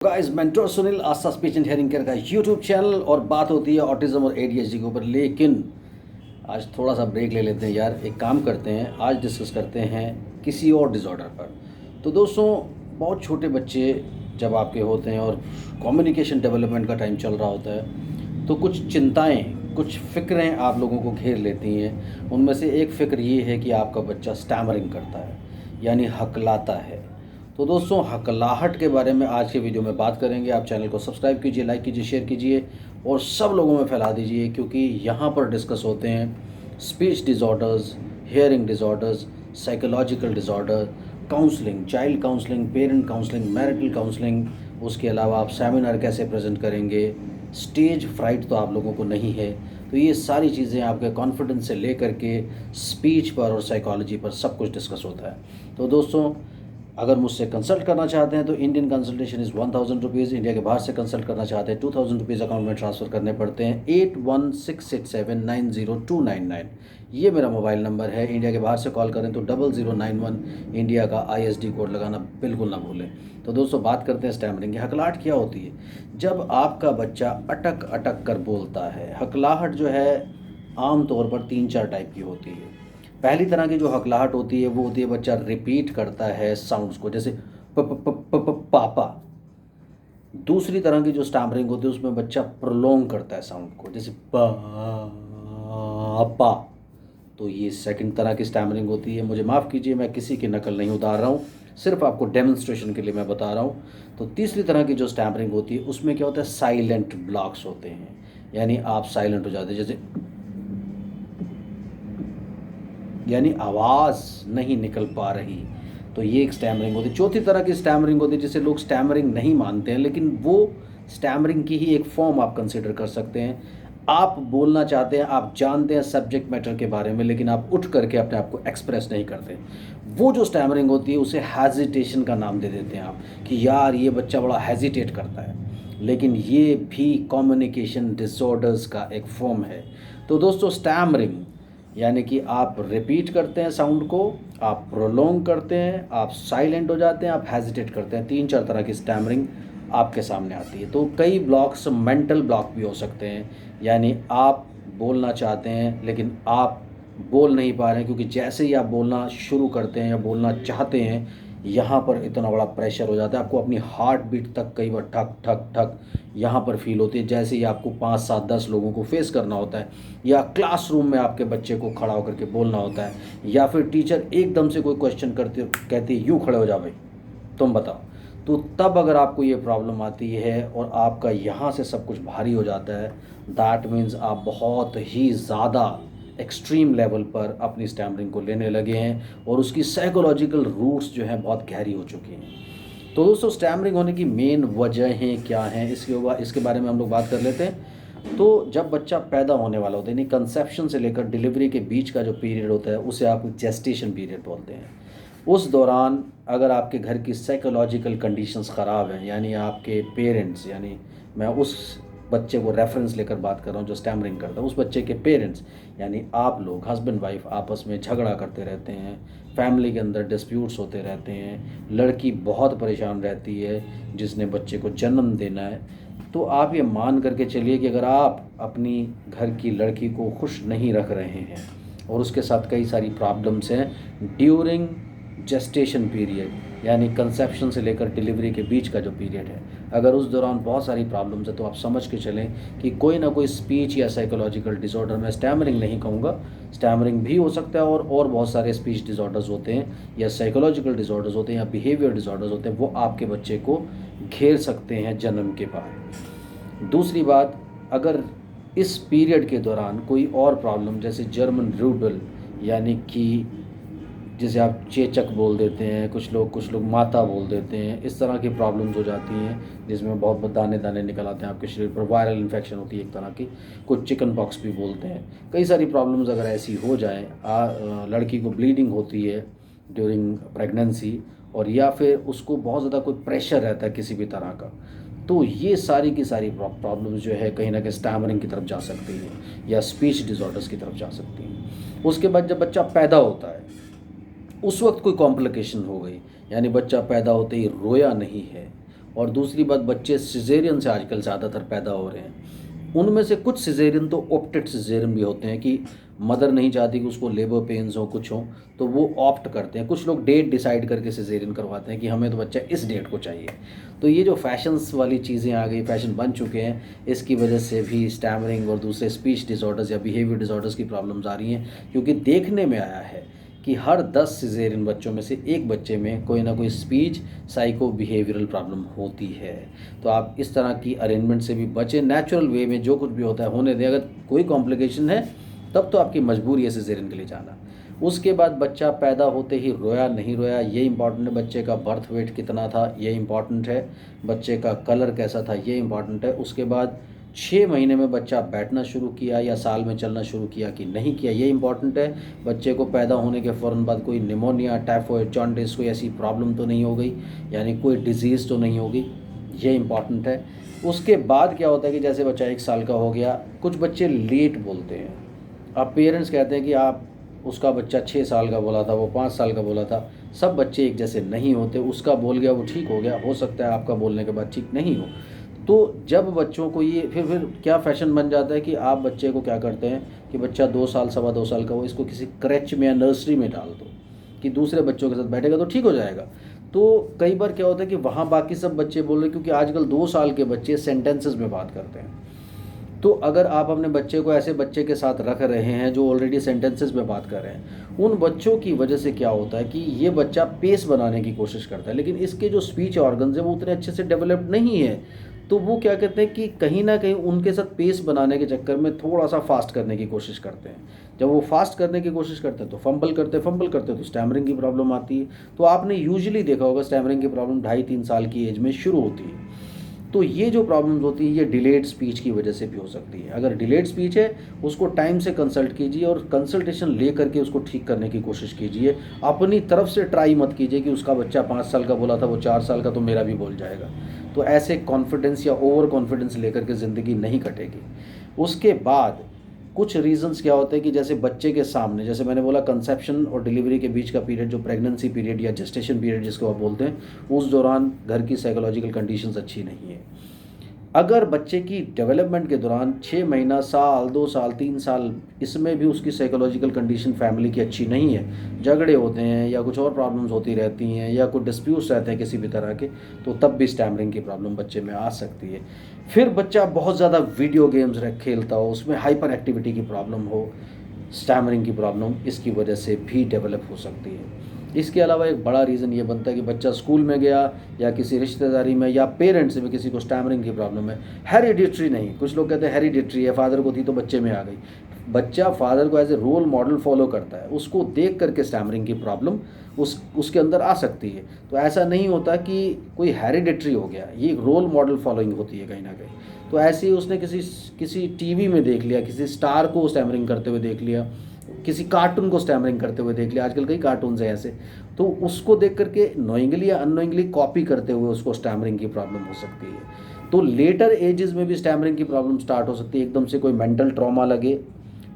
Guys mentor Sunil Aastha speech and hearing care का YouTube channel और बात होती है ऑटिज्म और एडीएचडी के ऊपर। लेकिन आज थोड़ा सा ब्रेक ले लेते हैं यार, एक काम करते हैं, आज डिस्कस करते हैं किसी और डिसऑर्डर पर। तो दोस्तों, बहुत छोटे बच्चे जब आपके होते हैं और कम्युनिकेशन डेवलपमेंट का टाइम चल रहा होता है तो कुछ चिंताएं, कुछ फ़िक्रें आप लोगों को घेर लेती हैं। उनमें से एक फ़िक्र ये है कि आपका बच्चा स्टैमरिंग करता है, यानी हकलाता है। तो दोस्तों, हकलाहट के बारे में आज के वीडियो में बात करेंगे। आप चैनल को सब्सक्राइब कीजिए, लाइक कीजिए, शेयर कीजिए और सब लोगों में फैला दीजिए, क्योंकि यहाँ पर डिस्कस होते हैं speech disorders, hearing disorders, psychological disorder, counselling, child counselling, parent counselling, marital counselling. उसके अलावा आप सेमिनार कैसे प्रेजेंट करेंगे, स्टेज फ्राइट तो आप लोगों को नहीं है। तो ये सारी चीज़ें आपके कॉन्फिडेंस से लेकर के स्पीच पर और साइकोलॉजी पर सब कुछ डिस्कस होता है। तो दोस्तों, अगर मुझसे कंसल्ट करना चाहते हैं तो Indian consultation is 1000 rupees. India के बाहर से कंसल्ट करना चाहते हैं 2000 रुपीज़ अकाउंट में ट्रांसफ़र करने पड़ते हैं। 8168790299 ये मेरा मोबाइल नंबर है। इंडिया के बाहर से कॉल करें तो 0091 इंडिया का ISD कोड लगाना बिल्कुल ना भूलें। तो दोस्तों, बात करते हैं स्टैमरिंग की। हकलाहट क्या होती है? जब आपका बच्चा अटक अटक कर बोलता है। हकलाहट जो है आम तौर पर 3-4 टाइप की होती है। पहली तरह की जो हकलाहट होती है वो होती है बच्चा रिपीट करता है साउंड्स को, जैसे प प प प प पापा। दूसरी तरह की जो स्टैमरिंग होती है उसमें बच्चा प्रोलोंग करता है साउंड को, जैसे पापा। तो ये सेकंड तरह की स्टैमरिंग होती है। मुझे माफ़ कीजिए, मैं किसी की नकल नहीं उतार रहा हूँ, सिर्फ आपको डेमोन्स्ट्रेशन के लिए मैं बता रहा हूँ। तो तीसरी तरह की जो स्टैमरिंग होती है उसमें क्या होता है, साइलेंट ब्लॉक्स होते हैं, यानी आप साइलेंट हो जाते हैं, जैसे यानी आवाज़ नहीं निकल पा रही। तो ये एक स्टैमरिंग होती है। चौथी तरह की स्टैमरिंग होती है जिसे लोग स्टैमरिंग नहीं मानते हैं, लेकिन वो स्टैमरिंग की ही एक फॉर्म आप कंसिडर कर सकते हैं। आप बोलना चाहते हैं, आप जानते हैं सब्जेक्ट मैटर के बारे में, लेकिन आप उठ करके अपने आप को एक्सप्रेस नहीं करते। वो जो स्टैमरिंग होती है उसे हेजिटेशन का नाम दे देते हैं आप, कि यार ये बच्चा बड़ा हेजिटेट करता है। लेकिन ये भी कम्युनिकेशन डिसऑर्डर्स का एक फॉर्म है। तो दोस्तों, स्टैमरिंग यानी कि आप रिपीट करते हैं साउंड को, आप प्रोलोंग करते हैं, आप साइलेंट हो जाते हैं, आप हेजिटेट करते हैं। 3-4 तरह की स्टैमरिंग आपके सामने आती है। तो कई ब्लॉक्स मेंटल ब्लॉक भी हो सकते हैं, यानी आप बोलना चाहते हैं लेकिन आप बोल नहीं पा रहे हैं, क्योंकि जैसे ही आप बोलना शुरू करते हैं या बोलना चाहते हैं, यहाँ पर इतना बड़ा प्रेशर हो जाता है, आपको अपनी हार्ट बीट तक कई बार ठक ठक ठक यहाँ पर फील होती है, जैसे ही आपको 5, 7, 10 लोगों को फेस करना होता है, या क्लासरूम में आपके बच्चे को खड़ा होकर के बोलना होता है, या फिर टीचर एकदम से कोई क्वेश्चन करते कहती है यूँ खड़े हो जा भाई, तुम बताओ। तो तब अगर आपको ये प्रॉब्लम आती है और आपका यहाँ से सब कुछ भारी हो जाता है, दैट मीन्स आप बहुत ही ज़्यादा एक्सट्रीम लेवल पर अपनी स्टैमरिंग को लेने लगे हैं और उसकी साइकोलॉजिकल रूट्स जो हैं बहुत गहरी हो चुकी हैं। तो दोस्तों, स्टैमरिंग होने की मेन वजहें क्या हैं, इसके बारे में हम लोग बात कर लेते हैं। तो जब बच्चा पैदा होने वाला होता है, यानी कंसेप्शन से लेकर डिलीवरी के बीच का जो पीरियड होता है उसे आप जेस्टेशन पीरियड बोलते हैं। उस दौरान अगर आपके घर की साइकोलॉजिकल कंडीशंस ख़राब हैं, यानी आपके पेरेंट्स, यानी मैं उस बच्चे को रेफरेंस लेकर बात कर रहा हूँ जो स्टैमरिंग करता है, उस बच्चे के पेरेंट्स यानी आप लोग, हस्बैंड वाइफ आपस में झगड़ा करते रहते हैं, फैमिली के अंदर डिस्प्यूट्स होते रहते हैं, लड़की बहुत परेशान रहती है जिसने बच्चे को जन्म देना है, तो आप ये मान करके चलिए कि अगर आप अपनी घर की लड़की को खुश नहीं रख रहे हैं और उसके साथ कई सारी प्रॉब्लम्स हैं ड्यूरिंग जेस्टेशन पीरियड, यानी कंसेप्शन से लेकर डिलीवरी के बीच का जो पीरियड है, अगर उस दौरान बहुत सारी प्रॉब्लम्स है, तो आप समझ के चलें कि कोई ना कोई स्पीच या साइकोलॉजिकल डिसऑर्डर, मैं स्टैमरिंग नहीं कहूँगा, स्टैमरिंग भी हो सकता है और बहुत सारे स्पीच डिसऑर्डर्स होते हैं या साइकोलॉजिकल डिसऑर्डर्स होते हैं या बिहेवियर डिसऑर्डर्स होते हैं, वो आपके बच्चे को घेर सकते हैं जन्म के बाद। दूसरी बात, अगर इस पीरियड के दौरान कोई और प्रॉब्लम, जैसे जर्मन रूडल, यानी कि जिसे आप चेचक बोल देते हैं, कुछ लोग माता बोल देते हैं, इस तरह की प्रॉब्लम्स हो जाती हैं जिसमें बहुत दाने दाने निकल आते हैं आपके शरीर पर, वायरल इन्फेक्शन होती है एक तरह की, कुछ चिकन पॉक्स भी बोलते हैं। कई सारी प्रॉब्लम्स अगर ऐसी हो जाए, लड़की को ब्लीडिंग होती है ड्यूरिंग प्रेगनेंसी, और या फिर उसको बहुत ज़्यादा कोई प्रेशर रहता है किसी भी तरह का, तो ये सारी की सारी प्रॉब्लम्स जो है कहीं ना कहीं स्टैमरिंग की तरफ जा सकती हैं या स्पीच डिसऑर्डर्स की तरफ जा सकती हैं। उसके बाद जब बच्चा पैदा होता है उस वक्त कोई कॉम्प्लिकेशन हो गई, यानी बच्चा पैदा होते ही रोया नहीं है, और दूसरी बात, बच्चे सिजेरियन से आजकल ज़्यादातर पैदा हो रहे हैं। उनमें से कुछ सिजेरियन तो ऑप्टेड सिजेरियन भी होते हैं कि मदर नहीं चाहती कि उसको लेबर पेन्स हो, कुछ हो, तो वो ऑप्ट करते हैं। कुछ लोग डेट डिसाइड करके सिजेरियन करवाते हैं कि हमें तो बच्चा इस डेट को चाहिए। तो ये जो फैशंस वाली चीज़ें आ गई, फैशन बन चुके हैं, इसकी वजह से भी स्टैमरिंग और दूसरे स्पीच डिसऑर्डर्स या बिहेवियर डिसऑर्डर्स की प्रॉब्लम्स आ रही हैं। क्योंकि देखने में आया है कि हर 10 सिजेरियन बच्चों में से एक बच्चे में कोई ना कोई स्पीच साइको बिहेवियरल प्रॉब्लम होती है। तो आप इस तरह की अरेंजमेंट से भी बचें। नेचुरल वे में जो कुछ भी होता है होने दें। अगर कोई कॉम्प्लिकेशन है तब तो आपकी मजबूरी है सिजेरियन के लिए जाना। उसके बाद बच्चा पैदा होते ही रोया नहीं रोया, ये इंपॉर्टेंट है। बच्चे का बर्थ वेट कितना था, ये इंपॉर्टेंट है। बच्चे का कलर कैसा था, ये इंपॉर्टेंट है। उसके बाद 6 महीने में बच्चा बैठना शुरू किया या साल में चलना शुरू किया कि नहीं किया, ये इंपॉर्टेंट है। बच्चे को पैदा होने के फ़ौरन बाद कोई निमोनिया, टाइफॉइड, जॉन्डिस, कोई ऐसी प्रॉब्लम तो नहीं हो गई, यानी कोई डिजीज़ तो नहीं होगी, ये इंपॉर्टेंट है। उसके बाद क्या होता है कि जैसे बच्चा 1 साल का हो गया, कुछ बच्चे लेट बोलते हैं। अब पेरेंट्स कहते हैं कि आप उसका बच्चा 6 साल का बोला था, वो 5 साल का बोला था। सब बच्चे एक जैसे नहीं होते। उसका बोल गया वो ठीक हो गया, हो सकता है आपका बोलने के बाद ठीक नहीं हो। तो जब बच्चों को ये फिर क्या फैशन बन जाता है कि आप बच्चे को क्या करते हैं कि बच्चा 2 साल, सवा 2 साल का हो, इसको किसी क्रैच में या नर्सरी में डाल दो कि दूसरे बच्चों के साथ बैठेगा तो ठीक हो जाएगा। तो कई बार क्या होता है कि वहाँ बाकी सब बच्चे बोल रहे हैं, क्योंकि आजकल 2 साल के बच्चे सेंटेंसेस में बात करते हैं। तो अगर आप अपने बच्चे को ऐसे बच्चे के साथ रख रहे हैं जो ऑलरेडी सेंटेंसेस में बात कर रहे हैं, उन बच्चों की वजह से क्या होता है कि ये बच्चा पेस बनाने की कोशिश करता है, लेकिन इसके जो स्पीच ऑर्गन्स हैं वो उतने अच्छे से डेवलप्ड नहीं है। तो वो क्या कहते हैं कि कहीं ना कहीं उनके साथ पेस बनाने के चक्कर में थोड़ा सा फास्ट करने की कोशिश करते हैं। जब वो फास्ट करने की कोशिश करते हैं तो फंबल करते तो स्टैमरिंग की प्रॉब्लम आती है। तो आपने यूजुअली देखा होगा स्टैमरिंग की प्रॉब्लम 2.5-3 साल की एज में शुरू होती है। तो ये जो प्रॉब्लम्स होती है ये डिलेड स्पीच की वजह से भी हो सकती है। अगर डिलेड स्पीच है उसको टाइम से कंसल्ट कीजिए और कंसल्टेशन ले करके उसको ठीक करने की कोशिश कीजिए। अपनी तरफ से ट्राई मत कीजिए कि उसका बच्चा 5 साल का बोला था वो 4 साल का तो मेरा भी बोल जाएगा। तो ऐसे कॉन्फिडेंस या ओवर कॉन्फिडेंस लेकर के ज़िंदगी नहीं कटेगी। उसके बाद कुछ रीजंस क्या होते हैं कि जैसे बच्चे के सामने, जैसे मैंने बोला कंसेप्शन और डिलीवरी के बीच का पीरियड, जो प्रेगनेंसी पीरियड या जेस्टेशन पीरियड जिसको आप बोलते हैं, उस दौरान घर की साइकोलॉजिकल कंडीशंस अच्छी नहीं है। अगर बच्चे की डेवलपमेंट के दौरान 6 महीना, साल, 2 साल, 3 साल, इसमें भी उसकी साइकोलॉजिकल कंडीशन फैमिली की अच्छी नहीं है, झगड़े होते हैं या कुछ और प्रॉब्लम्स होती रहती हैं या कुछ डिस्प्यूट्स रहते हैं किसी भी तरह के, तो तब भी स्टैमरिंग की प्रॉब्लम बच्चे में आ सकती है। फिर बच्चा बहुत ज़्यादा वीडियो गेम्स खेलता हो, उसमें हाइपर एक्टिविटी की प्रॉब्लम हो, स्टैमरिंग की प्रॉब्लम इसकी वजह से भी डेवलप हो सकती है। इसके अलावा एक बड़ा रीज़न ये बनता है कि बच्चा स्कूल में गया या किसी रिश्तेदारी में या पेरेंट्स में किसी को स्टैमरिंग की प्रॉब्लम है। हेरिडिटरी नहीं, कुछ लोग कहते हैं हेरिडिटरी है, फादर को थी तो बच्चे में आ गई। बच्चा फादर को as a role model follow करता है, उसको देख करके स्टैमरिंग की प्रॉब्लम उसके अंदर आ सकती है। तो ऐसा नहीं होता कि कोई हेरिडिटरी हो गया, ये एक रोल मॉडल फॉलोइंग होती है कहीं ना कहीं। तो ऐसे ही उसने किसी टीवी में देख लिया, किसी स्टार को स्टैमरिंग करते हुए देख लिया, किसी कार्टून को स्टैमरिंग करते हुए देख लिया, आजकल कई कार्टून्स हैं ऐसे, तो उसको देख करके नोइंगली या अननोइंगली कॉपी करते हुए उसको स्टैमरिंग की प्रॉब्लम हो सकती है। तो लेटर एजेस में भी स्टैमरिंग की प्रॉब्लम स्टार्ट हो सकती है। एकदम से कोई मेंटल ट्रॉमा लगे,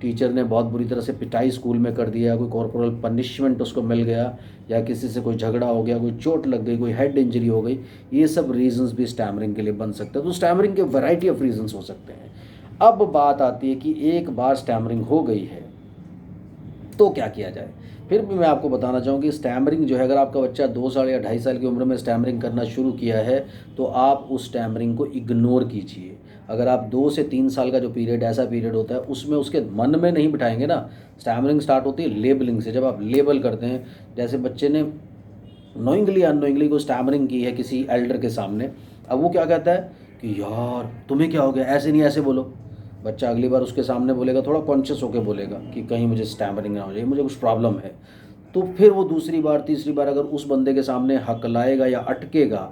टीचर ने बहुत बुरी तरह से पिटाई स्कूल में कर दिया, कोई कॉर्पोरल पनिशमेंट उसको मिल गया, या किसी से कोई झगड़ा हो गया, कोई चोट लग गई, कोई हेड इंजरी हो गई, ये सब रीजंस भी स्टैमरिंग के लिए बन सकते हैं। तो स्टैमरिंग के वैरायटी ऑफ रीजंस हो सकते हैं। अब बात आती है कि एक बार स्टैमरिंग हो गई है तो क्या किया जाए। फिर भी मैं आपको बताना चाहूँगी स्टैमरिंग जो है, अगर आपका बच्चा 2 साल या 2.5 साल की उम्र में स्टैमरिंग करना शुरू किया है तो आप उस स्टैमरिंग को इग्नोर कीजिए। अगर आप 2 से 3 साल का जो पीरियड, ऐसा पीरियड होता है उसमें उसके मन में नहीं बिठाएंगे ना। स्टैमरिंग स्टार्ट होती है लेबलिंग से, जब आप लेबल करते हैं, जैसे बच्चे ने नोइंगली अननोइंगली को स्टैमरिंग की है किसी एल्डर के सामने, अब वो क्या कहता है कि यार तुम्हें क्या हो गया, ऐसे नहीं ऐसे बोलो। बच्चा अगली बार उसके सामने बोलेगा, थोड़ा कॉन्शियस होकर बोलेगा कि कहीं मुझे स्टैमरिंग ना हो जाए, मुझे कुछ प्रॉब्लम है। तो फिर वो दूसरी बार, तीसरी बार अगर उस बंदे के सामने हकलाएगा या अटकेगा,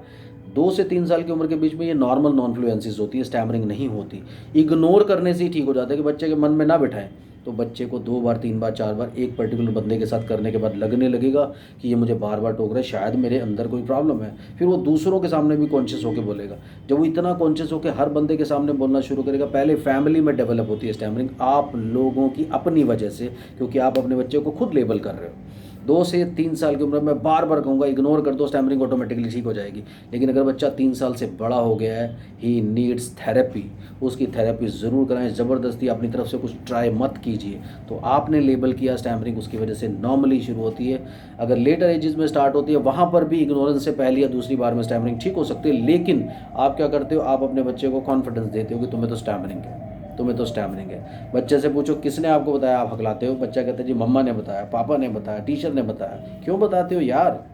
2 से 3 साल की उम्र के बीच में ये नॉर्मल नॉन फ्लुएंसीज होती है, स्टैमरिंग नहीं होती। इग्नोर करने से ही ठीक हो जाता है कि बच्चे के मन में ना बिठाएं। तो बच्चे को 2 बार, 3 बार, 4 बार एक पर्टिकुलर बंदे के साथ करने के बाद लगने लगेगा कि ये मुझे बार बार टोक रहा है, शायद मेरे अंदर कोई प्रॉब्लम है। फिर वो दूसरों के सामने भी कॉन्शियस होकर बोलेगा। जब वो इतना कॉन्शियस होकर हर बंदे के सामने बोलना शुरू करेगा, पहले फैमिली में डेवलप होती है स्टैमरिंग, आप लोगों की अपनी वजह से, क्योंकि आप अपने बच्चे को खुद लेबल कर रहे हो। 2 से 3 साल की उम्र में बार बार कहूँगा इग्नोर कर दो, स्टैमरिंग ऑटोमेटिकली ठीक हो जाएगी। लेकिन अगर बच्चा 3 साल से बड़ा हो गया है, ही नीड्स थेरेपी, उसकी थेरेपी ज़रूर कराएं। ज़बरदस्ती अपनी तरफ से कुछ ट्राई मत कीजिए। तो आपने लेबल किया स्टैमरिंग, उसकी वजह से नॉर्मली शुरू होती है। अगर लेटर एजेस में स्टार्ट होती है वहाँ पर भी इग्नोरेंस से पहली या दूसरी बार में स्टैमरिंग ठीक हो सकती है। लेकिन आप क्या करते हो, आप अपने बच्चे को कॉन्फिडेंस देते हो कि तुम्हें तो स्टैमरिंग है, तुम्हें तो स्टैमरिंग है। बच्चे से पूछो किसने आपको बताया, आप हकलाते हो। बच्चा कहता है जी मम्मा ने बताया, पापा ने बताया, टीचर ने बताया। क्यों बताते हो यार?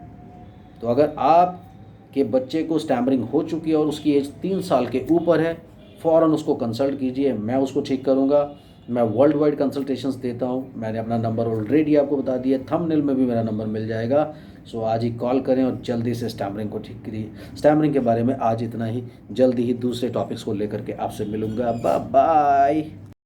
तो अगर आप के बच्चे को स्टैमरिंग हो चुकी है और उसकी एज 3 साल के ऊपर है, फ़ौरन उसको कंसल्ट कीजिए, मैं उसको ठीक करूँगा। मैं वर्ल्ड वाइड कंसल्टेशंस देता हूँ। मैंने अपना नंबर ऑलरेडी आपको बता दिया, थंबनेल में भी मेरा नंबर मिल जाएगा। सो आज ही कॉल करें और जल्दी से स्टैमरिंग को ठीक करिए। स्टैमरिंग के बारे में आज इतना ही, जल्दी ही दूसरे टॉपिक्स को लेकर के आपसे मिलूँगा। Bye bye.